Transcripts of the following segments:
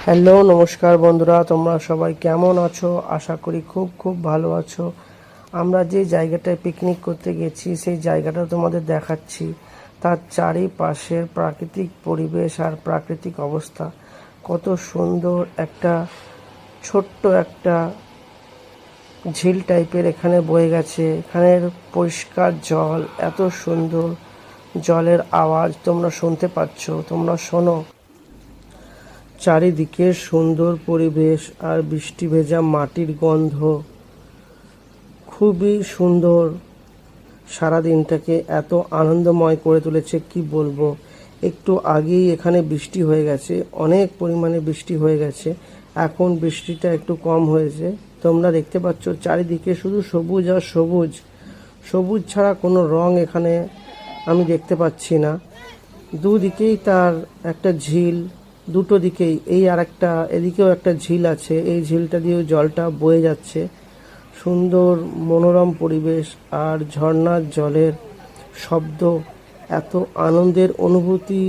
Hello নমস্কার বন্ধুরা, তোমরা সবাই কেমন আছো? আশা করি খুব খুব ভালো আছো। আমরা যে জায়গাটায় পিকনিক করতে গেছি সেই জায়গাটা তোমাদের দেখাচ্ছি। তার চারিপাশের প্রাকৃতিক পরিবেশ আর প্রাকৃতিক অবস্থা কত সুন্দর। ছোট্ট একটা ঝিল টাইপের এখানে বয়ে গেছে। এখানের পরিষ্কার জল, এত সুন্দর জলের আওয়াজ তোমরা শুনতে পাচ্ছ। তোমরা শোনো, চারিদিকে সুন্দর পরিবেশ আর বৃষ্টি ভেজা মাটির গন্ধ খুবই সুন্দর। সারাদিনটাকে এত আনন্দময় করে তুলেছে কি বলবো। একটু আগেই এখানে বৃষ্টি হয়ে গেছে, অনেক পরিমাণে বৃষ্টি হয়ে গেছে। এখন বৃষ্টিটা একটু কম হয়েছে। তোমরা দেখতে পাচ্ছ চারিদিকে শুধু সবুজ আর সবুজ। সবুজ ছাড়া কোনো রং এখানে আমি দেখতে পাচ্ছি না। দুদিকেই তার একটা ঝিল, দুটো দিকেই। এই আর একটা এদিকেও একটা ঝিল আছে, এই ঝিলটা দিয়েও জলটা বয়ে যাচ্ছে। সুন্দর মনোরম পরিবেশ আর ঝর্ণার জলের শব্দ, এত আনন্দের অনুভূতি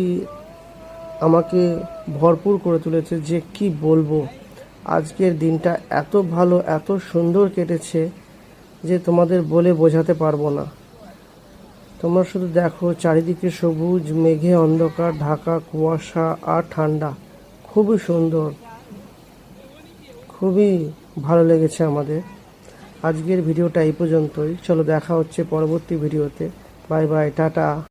আমাকে ভরপুর করে তুলেছে যে কি বলবো। আজকের দিনটা এত ভালো, এত সুন্দর কেটেছে যে তোমাদের বলে বোঝাতে পারবো না। তোমরা শুধু দেখো, চারিদিকে সবুজ, মেঘে অন্ধকার ঢাকা, কুয়াশা আর ঠান্ডা। খুবই সুন্দর, খুবই ভালো লেগেছে আমাদের। আজকের ভিডিওটা এই পর্যন্তই। চলো দেখা হচ্ছে পরবর্তী ভিডিওতে। Bye bye, tata.